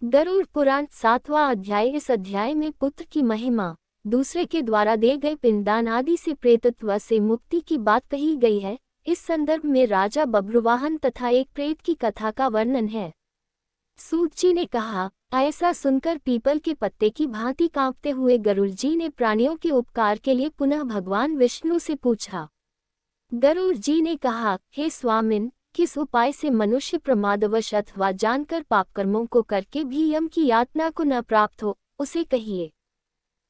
गरुड़ पुराण 7वां अध्याय। इस अध्याय में पुत्र की महिमा, दूसरे के द्वारा दिए गए पिंडदान आदि से प्रेतत्व से मुक्ति की बात कही गई है। इस संदर्भ में राजा बब्रुवाहन तथा एक प्रेत की कथा का वर्णन है। सूत जी ने कहा, ऐसा सुनकर पीपल के पत्ते की भांति कांपते हुए गरुड़ जी ने प्राणियों के उपकार के लिए पुनः भगवान विष्णु से पूछा। गरुड़ जी ने कहा, हे स्वामिन, किस उपाय से मनुष्य प्रमादवश अथवा जानकर पापकर्मों को करके भी यम की यातना को न प्राप्त हो, उसे कहिए।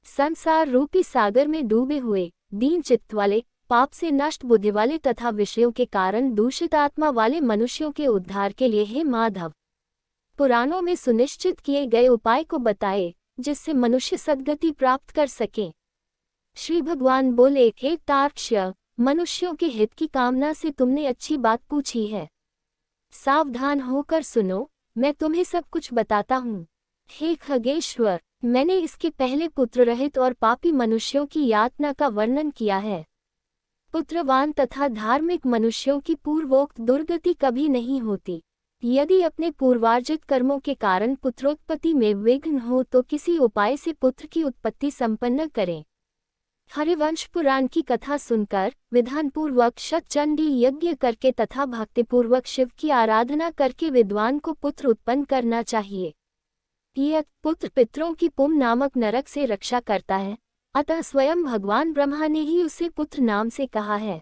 संसार रूपी सागर में डूबे हुए, दीन चित्त वाले, पाप से नष्ट बुद्धि वाले तथा विषयों के कारण दूषित आत्मा वाले मनुष्यों के उद्धार के लिए हे माधव, पुराणों में सुनिश्चित किए गए उपाय को बताए, जिससे मनुष्य सद्गति प्राप्त कर सके। श्री भगवान बोले, हे तार्क्ष्य, मनुष्यों के हित की कामना से तुमने अच्छी बात पूछी है। सावधान होकर सुनो, मैं तुम्हें सब कुछ बताता हूँ। हे खगेश्वर, मैंने इसके पहले पुत्र रहित और पापी मनुष्यों की यातना का वर्णन किया है। पुत्रवान तथा धार्मिक मनुष्यों की पूर्वोक्त दुर्गति कभी नहीं होती। यदि अपने पूर्वार्जित कर्मों के कारण पुत्रोत्पत्ति में विघ्न हो तो किसी उपाय से पुत्र की उत्पत्ति संपन्न करें। हरिवंश पुराण की कथा सुनकर विधानपूर्वक शतचंडी यज्ञ करके तथा भक्तिपूर्वक शिव की आराधना करके विद्वान को पुत्र उत्पन्न करना चाहिए। यह पुत्र पितरों की पुम नामक नरक से रक्षा करता है, अतः स्वयं भगवान ब्रह्मा ने ही उसे पुत्र नाम से कहा है।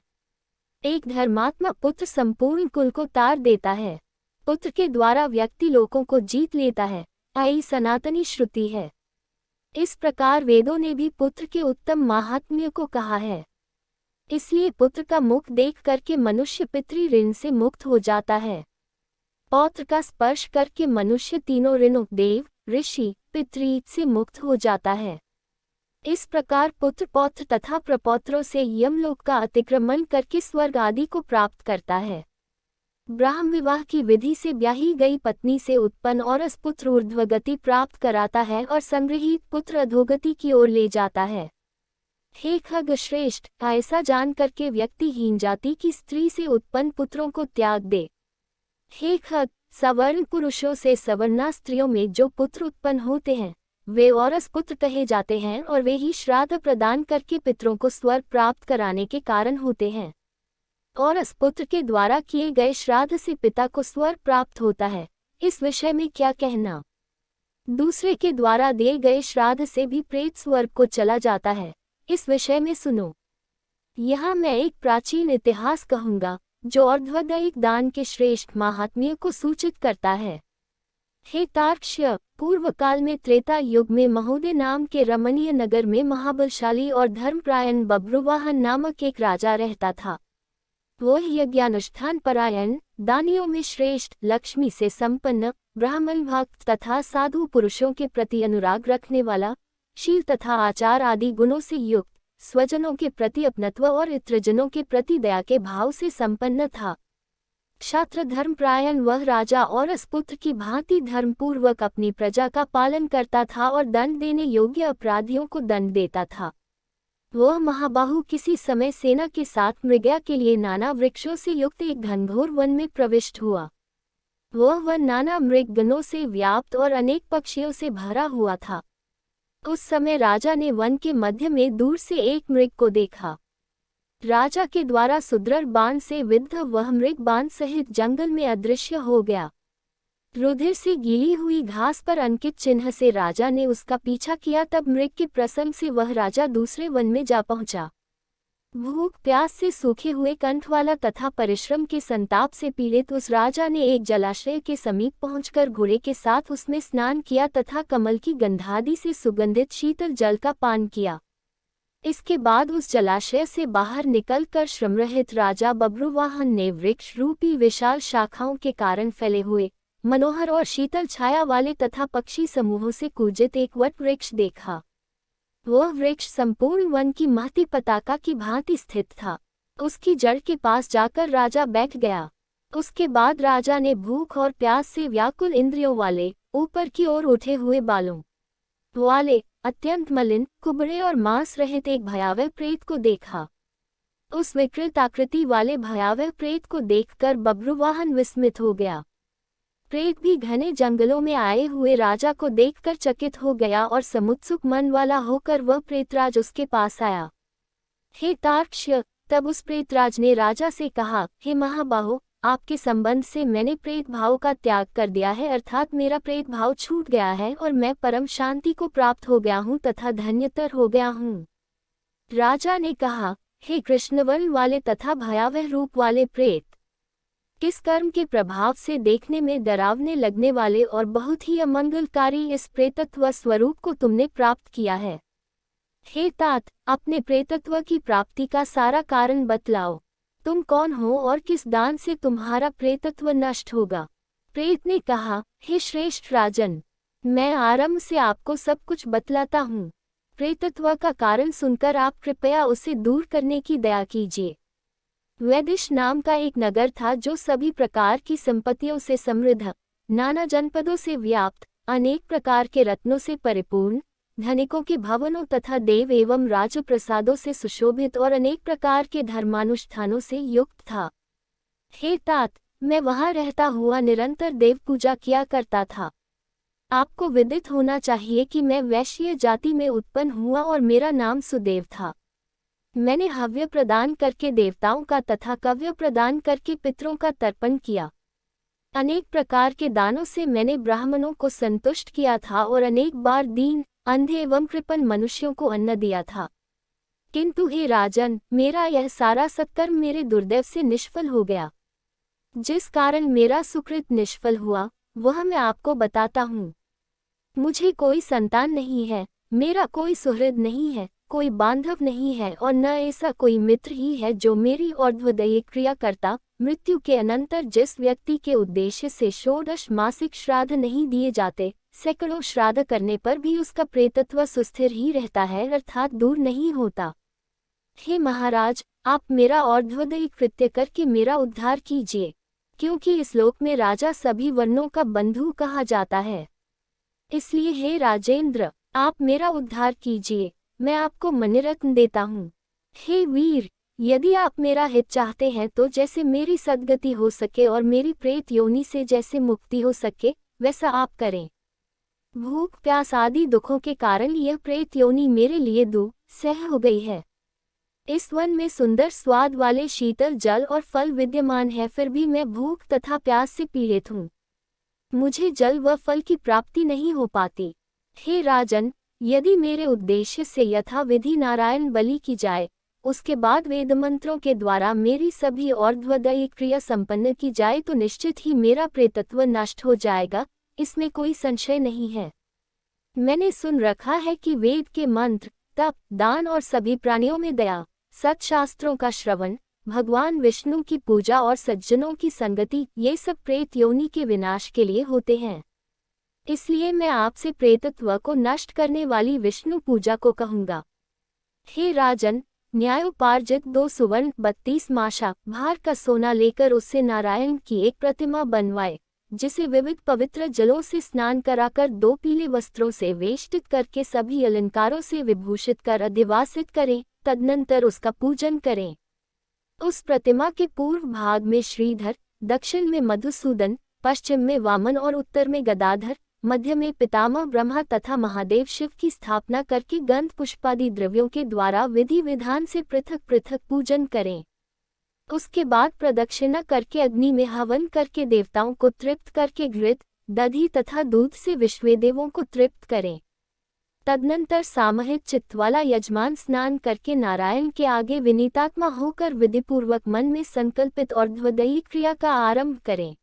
एक धर्मात्मा पुत्र संपूर्ण कुल को तार देता है। पुत्र के द्वारा व्यक्ति लोकों को जीत लेता है, यही सनातनी श्रुति है। इस प्रकार वेदों ने भी पुत्र के उत्तम महात्म्य को कहा है। इसलिए पुत्र का मुख देख करके मनुष्य पितृ ऋण से मुक्त हो जाता है। पौत्र का स्पर्श करके मनुष्य तीनों ऋणों देव, ऋषि, पितृ से मुक्त हो जाता है। इस प्रकार पुत्र पौत्र तथा प्रपौत्रों से यमलोक का अतिक्रमण करके स्वर्ग आदि को प्राप्त करता है। ब्राह्म विवाह की विधि से ब्याही गई पत्नी से उत्पन्न औरस पुत्र ऊर्ध्वगति प्राप्त कराता है और संग्रहित पुत्र अधोगति की ओर ले जाता है। हे खग श्रेष्ठ, ऐसा जान करके व्यक्ति हीन जाति की स्त्री से उत्पन्न पुत्रों को त्याग दे। हे खग, सवर्ण पुरुषों से सवर्णा स्त्रियों में जो पुत्र उत्पन्न होते हैं, वे औरस पुत्र कहे जाते हैं और वे ही श्राद्ध प्रदान करके पितरों को स्वर्ग प्राप्त कराने के कारण होते हैं। औरस पुत्र के द्वारा किए गए श्राद्ध से पिता को स्वर्ग प्राप्त होता है। इस विषय में क्या कहना। दूसरे के द्वारा दिए गए श्राद्ध से भी प्रेत स्वर्ग को चला जाता है। इस विषय में सुनो। यहाँ मैं एक प्राचीन इतिहास कहूँगा, जो अर्धवदैहिक दान के श्रेष्ठ महात्म्य को सूचित करता है। हे तार्क्ष्य, पूर्व काल में त्रेता युग में महोदय नाम के रमणीय नगर में महाबलशाली और धर्मपरायण बब्रुवाहन नामक एक राजा रहता था। वह यज्ञानुष्ठान परायण, दानियों में श्रेष्ठ, लक्ष्मी से संपन्न, ब्राह्मण भक्त तथा साधु पुरुषों के प्रति अनुराग रखने वाला, शील तथा आचार आदि गुणों से युक्त, स्वजनों के प्रति अपनत्व और इत्रजनों के प्रति दया के भाव से संपन्न था। क्षात्र धर्मपरायण वह राजा औरस पुत्र की भांति धर्मपूर्वक अपनी प्रजा का पालन करता था और दंड देने योग्य अपराधियों को दंड देता था। वह महाबाहु किसी समय सेना के साथ मृगया के लिए नाना वृक्षों से युक्त एक घनघोर वन में प्रविष्ट हुआ। वह वन नाना मृगगणों से व्याप्त और अनेक पक्षियों से भरा हुआ था। उस समय राजा ने वन के मध्य में दूर से एक मृग को देखा। राजा के द्वारा सुदृढ़ बाण से विद्ध वह मृग बाण सहित जंगल में अदृश्य हो गया। रुधिर से गीली हुई घास पर अंकित चिन्ह से राजा ने उसका पीछा किया। तब मृग के प्रसंग से वह राजा दूसरे वन में जा पहुंचा। भूख प्यास से सूखे हुए कंठ वाला तथा परिश्रम के संताप से पीड़ित उस राजा ने एक जलाशय के समीप पहुंचकर घोड़े के साथ उसमें स्नान किया तथा कमल की गंधादि से सुगंधित शीतल जल का पान किया। इसके बाद उस जलाशय से बाहर निकलकर श्रमरहित राजा बब्रुवाहन ने वृक्ष रूपी विशाल शाखाओं के कारण फैले हुए, मनोहर और शीतल छाया वाले तथा पक्षी समूहों से कूजित एक वट वृक्ष देखा। वह वृक्ष संपूर्ण वन की महती पताका की भांति स्थित था। उसकी जड़ के पास जाकर राजा बैठ गया। उसके बाद राजा ने भूख और प्यास से व्याकुल इंद्रियों वाले, ऊपर की ओर उठे हुए बालों वाले, अत्यंत मलिन, कुबड़े और मांस रहित एक भयावह प्रेत को देखा। उस विकृत आकृति वाले भयावह प्रेत को देखकर बब्रुवाहन विस्मित हो गया। प्रेत भी घने जंगलों में आए हुए राजा को देखकर चकित हो गया और समुत्सुक मन वाला होकर वह प्रेतराज उसके पास आया। हे तार्क्ष्य, तब उस प्रेतराज ने राजा से कहा, हे महाबाहो, आपके संबंध से मैंने प्रेत भाव का त्याग कर दिया है, अर्थात मेरा प्रेत भाव छूट गया है और मैं परम शांति को प्राप्त हो गया हूँ तथा धन्यतर हो गया हूँ। राजा ने कहा, हे कृष्णवर्ण वाले तथा भयावह रूप वाले प्रेत, किस कर्म के प्रभाव से देखने में डरावने लगने वाले और बहुत ही अमंगलकारी इस प्रेतत्व स्वरूप को तुमने प्राप्त किया है? हे तात, अपने प्रेतत्व की प्राप्ति का सारा कारण बतलाओ। तुम कौन हो और किस दान से तुम्हारा प्रेतत्व नष्ट होगा? प्रेत ने कहा, हे श्रेष्ठ राजन, मैं आरंभ से आपको सब कुछ बतलाता हूँ। प्रेतत्व का कारण सुनकर आप कृपया उसे दूर करने की दया कीजिए। वैदिश नाम का एक नगर था जो सभी प्रकार की संपत्तियों से समृद्ध, नाना जनपदों से व्याप्त, अनेक प्रकार के रत्नों से परिपूर्ण, धनिकों के भवनों तथा देव एवं राजप्रसादों से सुशोभित और अनेक प्रकार के धर्मानुष्ठानों से युक्त था। हे तात, मैं वहां रहता हुआ निरंतर देव पूजा किया करता था। आपको विदित होना चाहिए कि मैं वैश्य जाति में उत्पन्न हुआ और मेरा नाम सुदेव था। मैंने हव्य प्रदान करके देवताओं का तथा कव्य प्रदान करके पितरों का तर्पण किया। अनेक प्रकार के दानों से मैंने ब्राह्मणों को संतुष्ट किया था और अनेक बार दीन, अंधे एवं कृपण मनुष्यों को अन्न दिया था। किंतु हे राजन, मेरा यह सारा सत्कर्म मेरे दुर्दैव से निष्फल हो गया। जिस कारण मेरा सुकृत निष्फल हुआ, वह मैं आपको बताता हूँ। मुझे कोई संतान नहीं है, मेरा कोई सुहृद नहीं है, कोई बांधव नहीं है और न ऐसा कोई मित्र ही है जो मेरी और्ध्वदयी क्रिया करता। मृत्यु के अनंतर जिस व्यक्ति के उद्देश्य से षोडश मासिक श्राद्ध नहीं दिए जाते, सैकड़ों श्राद्ध करने पर भी उसका प्रेतत्व सुस्थिर ही रहता है, अर्थात दूर नहीं होता। हे महाराज, आप मेरा और्ध्वदयी कृत्य करके मेरा उद्धार कीजिए, क्योंकि इस लोक में राजा सभी वर्णों का बंधु कहा जाता है। इसलिए हे राजेंद्र, आप मेरा उद्धार कीजिए, मैं आपको मणिरत्न देता हूँ। हे वीर, यदि आप मेरा हित चाहते हैं तो जैसे मेरी सद्गति हो सके और मेरी प्रेत योनि से जैसे मुक्ति हो सके, वैसा आप करें। भूख प्यास आदि दुखों के कारण यह प्रेत योनि मेरे लिए दुस्सह हो गई है। इस वन में सुंदर स्वाद वाले शीतल जल और फल विद्यमान है, फिर भी मैं भूख तथा प्यास से पीड़ित हूँ। मुझे जल व फल की प्राप्ति नहीं हो पाती। हे राजन, यदि मेरे उद्देश्य से यथाविधि नारायण बलि की जाए, उसके बाद वेद मंत्रों के द्वारा मेरी सभी और्ध्वदयी क्रिया संपन्न की जाए तो निश्चित ही मेरा प्रेतत्व नष्ट हो जाएगा, इसमें कोई संशय नहीं है। मैंने सुन रखा है कि वेद के मंत्र, तप, दान और सभी प्राणियों में दया, सत्शास्त्रों का श्रवण, भगवान विष्णु की पूजा और सज्जनों की संगति, ये सब प्रेत योनि के विनाश के लिए होते हैं। इसलिए मैं आपसे प्रेतत्व को नष्ट करने वाली विष्णु पूजा को कहूँगा। हे राजन, न्यायोपार्जित 2 सुवर्ण 32 माशा भार का सोना लेकर उससे नारायण की एक प्रतिमा बनवाए, जिसे विविध पवित्र जलों से स्नान कराकर 2 पीले वस्त्रों से वेष्टित करके सभी अलंकारों से विभूषित कर अधिवासित करें, तदनंतर उसका पूजन करें। उस प्रतिमा के पूर्व भाग में श्रीधर, दक्षिण में मधुसूदन, पश्चिम में वामन और उत्तर में गदाधर, मध्य में पितामह ब्रह्मा तथा महादेव शिव की स्थापना करके गंध पुष्पादि द्रव्यों के द्वारा विधि विधान से पृथक पृथक पूजन करें। उसके बाद प्रदक्षिणा करके अग्नि में हवन करके देवताओं को तृप्त करके घृत, दधि तथा दूध से विश्वेदेवों को तृप्त करें। तदनंतर सामूहिक चित्त वाला यजमान स्नान करके नारायण के आगे विनीतात्मा होकर विधिपूर्वक मन में संकल्पित और्ध्वदयी क्रिया का आरंभ करें।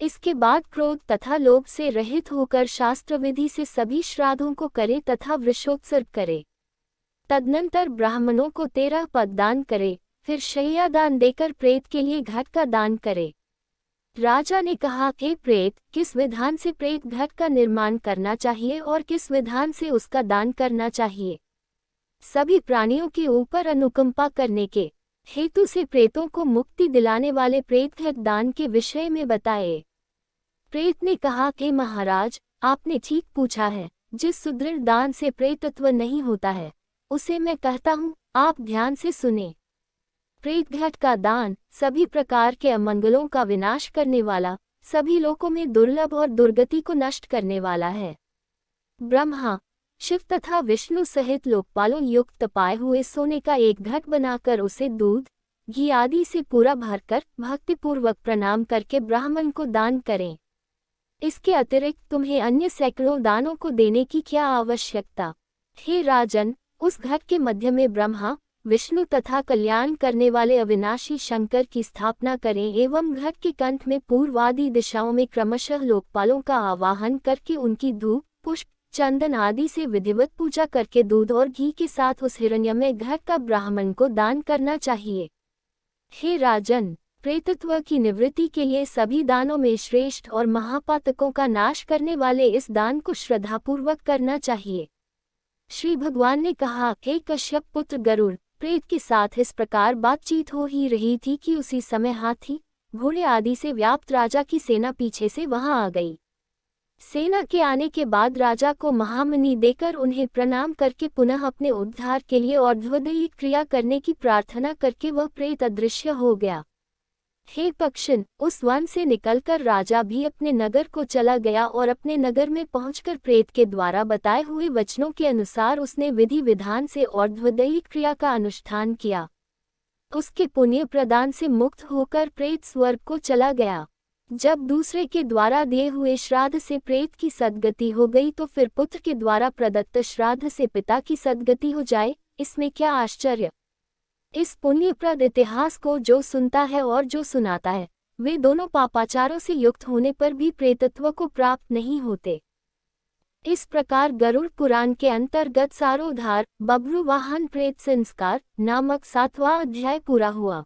इसके बाद क्रोध तथा लोभ से रहित होकर शास्त्र विधि से सभी श्राद्धों को करे तथा वृषोत्सर्ग करे। तदनंतर ब्राह्मणों को 13 पद दान करे, फिर शय्या दान देकर प्रेत के लिए घट का दान करे। राजा ने कहा, हे प्रेत, किस विधान से प्रेत घट का निर्माण करना चाहिए और किस विधान से उसका दान करना चाहिए? सभी प्राणियों के ऊपर अनुकंपा करने के हेतु से प्रेतों को मुक्ति दिलाने वाले प्रेत घट दान के विषय में बताए। प्रेत ने कहा, हे महाराज, आपने ठीक पूछा है। जिस सुदृढ़ दान से प्रेतत्व नहीं होता है, उसे मैं कहता हूँ, आप ध्यान से सुने। प्रेत घट का दान सभी प्रकार के अमंगलों का विनाश करने वाला, सभी लोकों में दुर्लभ और दुर्गति को नष्ट करने वाला है। ब्रह्मा, शिव तथा विष्णु सहित लोकपालों युक्त तपाए हुए सोने का एक घट बनाकर उसे दूध, घी आदि से पूरा भरकर भक्तिपूर्वक प्रणाम करके ब्राह्मण को दान करें। इसके अतिरिक्त तुम्हें अन्य सैकड़ों दानों को देने की क्या आवश्यकता? हे राजन, उस घट के मध्य में ब्रह्मा, विष्णु तथा कल्याण करने वाले अविनाशी शंकर की स्थापना करें एवं घट के कंठ में पूर्वादि दिशाओं में क्रमशः लोकपालों का आवाहन करके उनकी धूप, पुष्प, चंदन आदि से विधिवत पूजा करके दूध और घी के साथ उस हिरण्यमय घट का ब्राह्मण को दान करना चाहिए। हे राजन, प्रेतत्व की निवृत्ति के लिए सभी दानों में श्रेष्ठ और महापातकों का नाश करने वाले इस दान को श्रद्धापूर्वक करना चाहिए। श्री भगवान ने कहा, हे कश्यप पुत्र गरुड़, प्रेत के साथ इस प्रकार बातचीत हो ही रही थी कि उसी समय हाथी, घोड़े आदि से व्याप्त राजा की सेना पीछे से वहां आ गई। सेना के आने के बाद राजा को महामणि देकर उन्हें प्रणाम करके पुनः अपने उद्धार के लिए और्ध्वदयी क्रिया करने की प्रार्थना करके वह प्रेत अदृश्य हो गया। हे पक्षिन, उस वन से निकलकर राजा भी अपने नगर को चला गया और अपने नगर में पहुंचकर प्रेत के द्वारा बताए हुए वचनों के अनुसार उसने विधि विधान से और्ध्वदयी क्रिया का अनुष्ठान किया। उसके पुण्य प्रदान से मुक्त होकर प्रेत स्वर्ग को चला गया। जब दूसरे के द्वारा दिए हुए श्राद्ध से प्रेत की सद्गति हो गई तो फिर पुत्र के द्वारा प्रदत्त श्राद्ध से पिता की सद्गति हो जाए, इसमें क्या आश्चर्य? इस पुण्यप्रद इतिहास को जो सुनता है और जो सुनाता है, वे दोनों पापाचारों से युक्त होने पर भी प्रेतत्व को प्राप्त नहीं होते। इस प्रकार गरुड़ पुराण के अंतर्गत सारोद्धार बभ्रुवाहन प्रेत संस्कार नामक 7वां अध्याय पूरा हुआ।